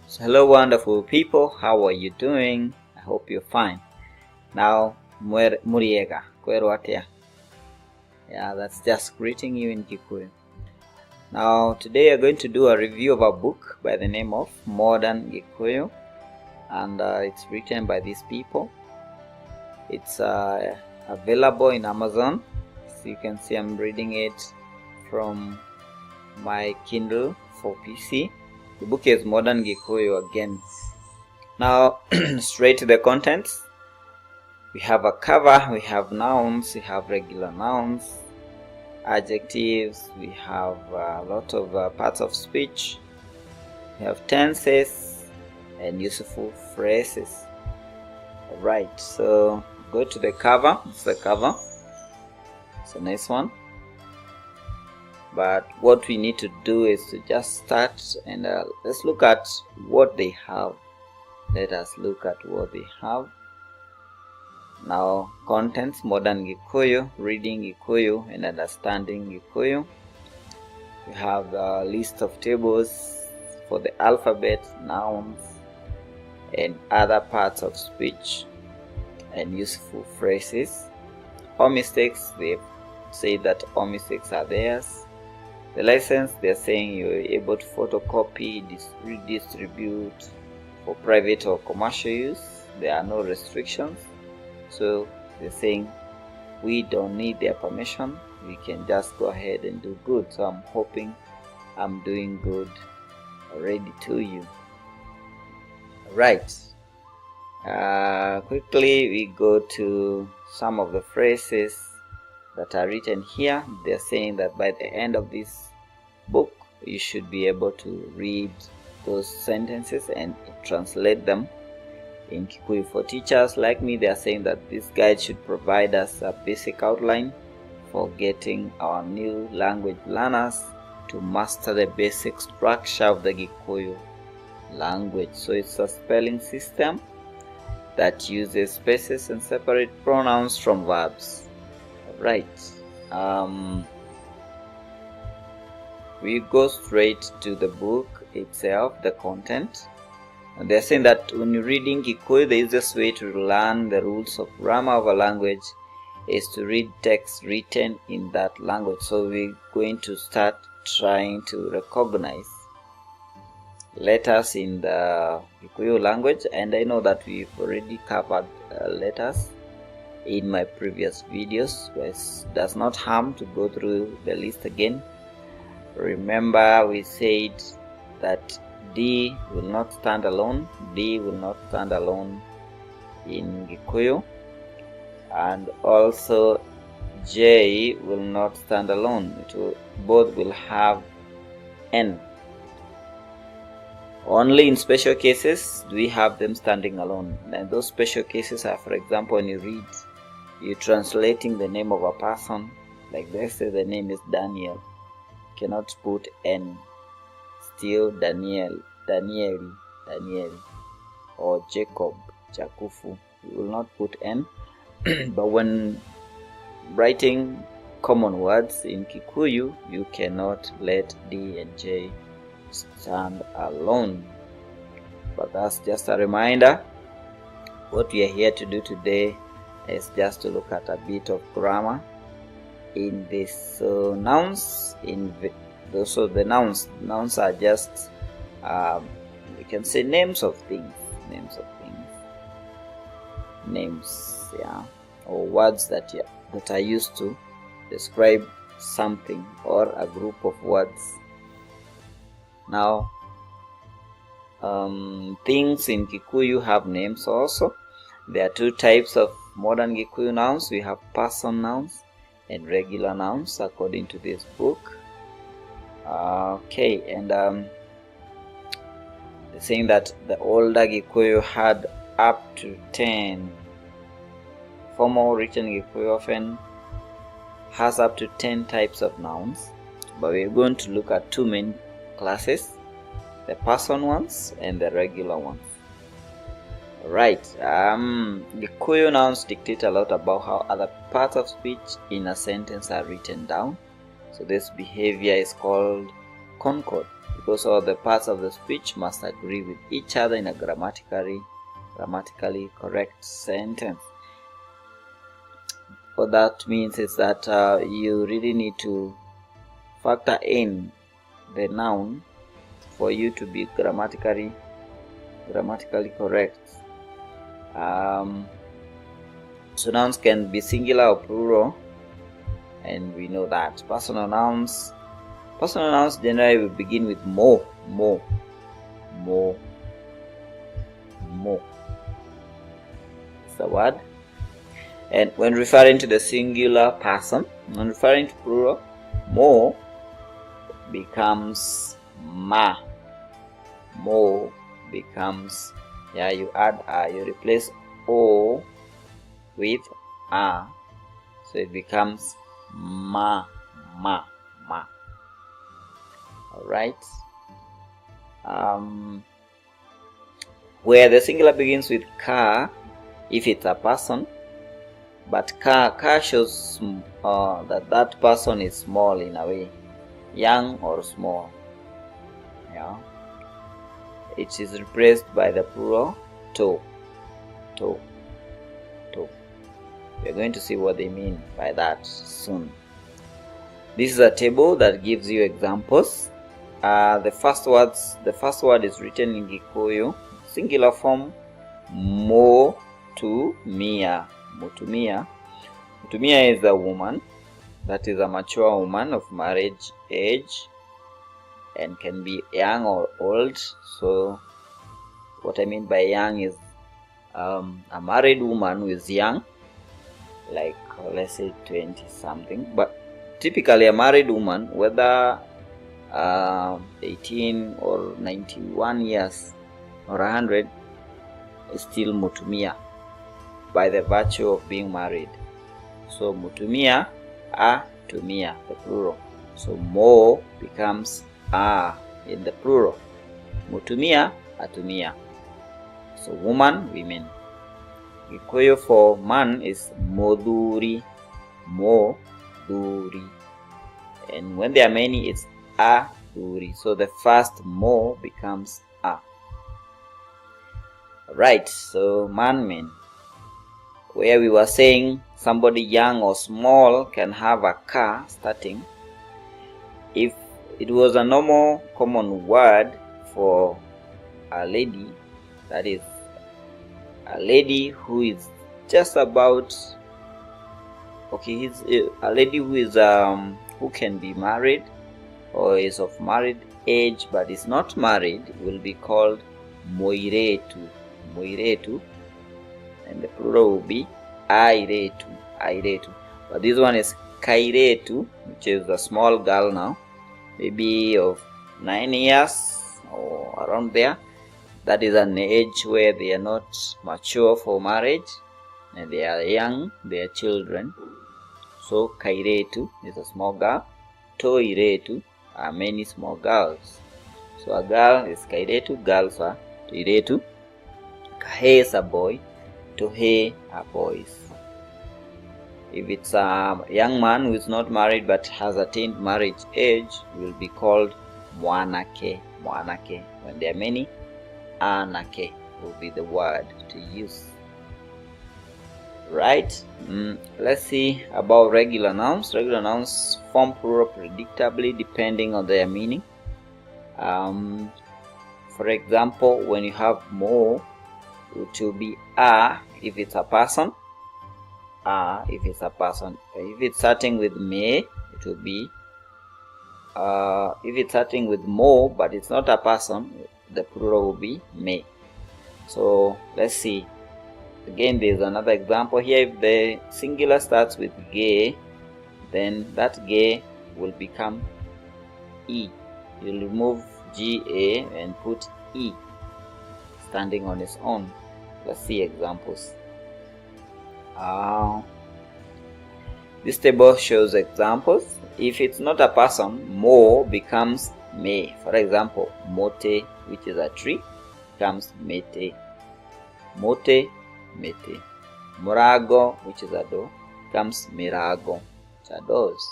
So hello wonderful people, how are you doing? I hope you're fine. Now, Muriega, Kweruatia. Yeah, that's just greeting you in Gikuyu. Now, today I'm going to do a review of a book by the name of Modern Gikuyu, and it's written by these people. It's available in Amazon. So you can see I'm reading it from my Kindle for PC. The book is Modern Gikuyu again. Now, straight to the contents. We have a cover, we have nouns, we have regular nouns, adjectives, we have a lot of parts of speech, we have tenses and useful phrases. Alright, so go to the cover. It's the cover. It's a nice one. But what we need to do is to just start and let's look at what they have. Let us look at what they have. Now, contents, Modern Gikuyu, reading Gikuyu and understanding Gikuyu. We have a list of tables for the alphabet, nouns, and other parts of speech, and useful phrases. All mistakes, they say that all mistakes are theirs. The license, they're saying you're able to photocopy, redistribute for private or commercial use. There are no restrictions. So they're saying we don't need their permission, we can just go ahead and do good. So I'm hoping I'm doing good already to you. Right. Quickly we go to some of the phrases that are written here. They're saying that by the end of this book you should be able to read those sentences and translate them in Kikuyu. For teachers like me, they are saying that this guide should provide us a basic outline for getting our new language learners to master the basic structure of the Gikuyu language. So it's a spelling system that uses spaces and separate pronouns from verbs. Right. We go straight to the book itself, the content. And they're saying that when you're reading Kikuyu, the easiest way to learn the rules of grammar of a language is to read text written in that language. So we're going to start trying to recognize letters in the Kikuyu language, and I know that we've already covered letters in my previous videos, so it does not harm to go through the list again. Remember, we said that D will not stand alone. D will not stand alone in Gikuyu, and also J will not stand alone. Both will have N. Only in special cases do we have them standing alone, and those special cases are, for example, when you're translating the name of a person, like let's say the name is Daniel, you cannot put N. Still Daniel, or Jacob, Jakufu, you will not put N. But when writing common words in Kikuyu, you cannot let D and J stand alone. But that's just a reminder. What we are here to do today is just to look at a bit of grammar in this. So nouns, so the nouns are just we can say names of things, yeah, or words that are used to describe something or a group of words. Now, things in Kikuyu have names also. There are two types of modern Gikuyu nouns. We have person nouns and regular nouns according to this book. Okay, and they're saying that the older Gikuyu had up to 10. Formal written Gikuyu often has up to 10 types of nouns, but we're going to look at two main classes, the person ones and the regular ones. Right. Gikuyu nouns dictate a lot about how other parts of speech in a sentence are written down. So this behavior is called concord. because all the parts of the speech must agree with each other in a grammatically correct sentence. What that means is that you really need to factor in the noun for you to be grammatically correct. So nouns can be singular or plural, and we know that. Personal nouns generally will begin with mo. It's the word. And when referring to the singular person, when referring to plural, mo becomes ma. Mo becomes, you add you replace o with a, so it becomes ma. Alright. Where the singular begins with ka if it's a person, but ka shows that person is small in a way, young or small. It is replaced by the plural to. We are going to see what they mean by that soon. This is a table that gives you examples. The first word is written in Gikuyu, singular form, Mũtumia. Mũtumia is a woman, that is a mature woman of marriage age, and can be young or old. So what I mean by young is a married woman who is young, like let's say 20 something, but typically a married woman, whether 18 or 91 years or 100, is still Mũtumia by the virtue of being married. So Mũtumia, atumia, the plural. So mo becomes a in the plural. Mũtumia, atumia. So woman, women. Gikuyu for man is Mũthuuri. Mũthuuri. And when there are many, it's athuuri. So the first mo becomes a. Right, so man, men. Where we were saying somebody young or small can have a ka starting. If it was a normal common word for a lady, that is a lady who is just about, okay, a lady who is who can be married or is of married age but is not married, will be called Mũirĩtu. Mũirĩtu, and the plural will be airĩtũ. But this one is Kairĩtu, which is a small girl now, maybe of 9 years or around there. That is an age where they are not mature for marriage and they are young, they are children. So Kairĩtu is a small girl. Tũirĩtu are many small girls. So a girl is Kairĩtu, girls are tũirĩtu. Kahĩĩ is a boy, tũhĩĩ are boys. If it's a young man who is not married but has attained marriage age, will be called mwanake. When there are many, anake will be the word to use. Right? Let's see about regular nouns. Regular nouns form plural predictably depending on their meaning. For example, when you have mo, it will be a if it's a person. If it's a person. If it's starting with me, it will be if it's starting with mo but it's not a person, the plural will be me. So let's see. Again, there's another example here. If the singular starts with ge, then that ge will become e. You'll remove ga and put e standing on its own. Let's see examples. This table shows examples. If it's not a person, mo becomes me. For example, Mũtĩ, which is a tree, becomes mĩtĩ. Mũtĩ, mĩtĩ. Mũrango, which is a door, becomes mĩrango, which are doors.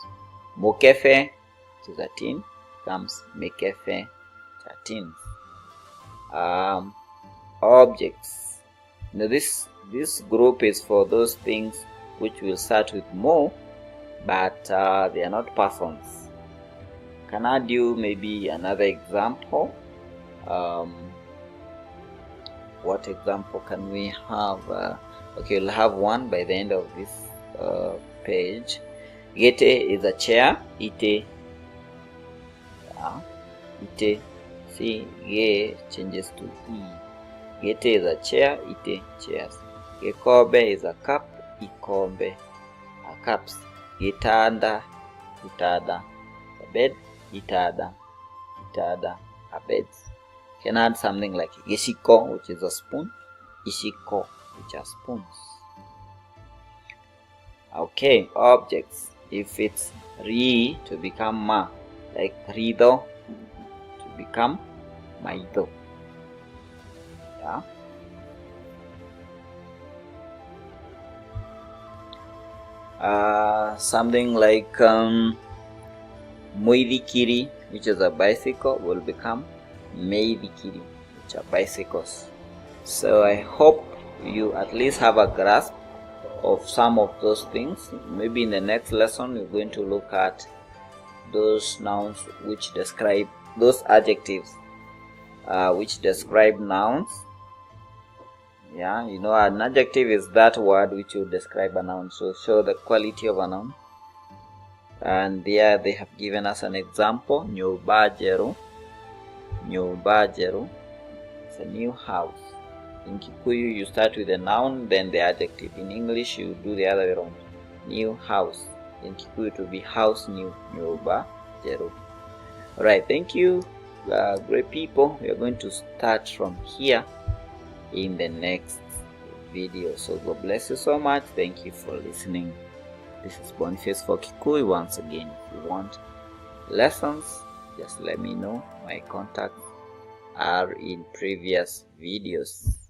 Mũkebe, which is a tin, becomes mĩkebe. things. Objects. Now this group is for those things which will start with mo, but they are not persons. Can I do maybe another example? What example can we have? Okay, we'll have one by the end of this page. Gete is a chair. Ite, ite. See, ge changes to e. Gete is a chair. Ite, chairs. Gikobe is a cup. Ikombe, cups. Gitanda, itada. A bed. Itada, itada. A bed. Can add something like gishiko, which is a spoon. Ishiko, which are spoons. Okay, objects. If it's ri to become ma, like rido to become maido. Yeah. Something like Mũithikiri, which is a bicycle, will become mĩithikiri, which are bicycles. So I hope you at least have a grasp of some of those things. Maybe in the next lesson we're going to look at those nouns which describe those adjectives which describe nouns. Yeah, you know, an adjective is that word which will describe a noun, so show the quality of a noun. And there they have given us an example. Nyobajero. Nyobajero. It's a new house. In Kikuyu you start with the noun, then the adjective. In English you do the other way around. New house. In Kikuyu it will be house new. Nyobajero. Alright, thank you, great people. We are going to start from here in the next video. So God bless you so much. Thank you for listening. This is Boniface for Kikuyu once again. If you want lessons, just let me know. My contacts are in previous videos.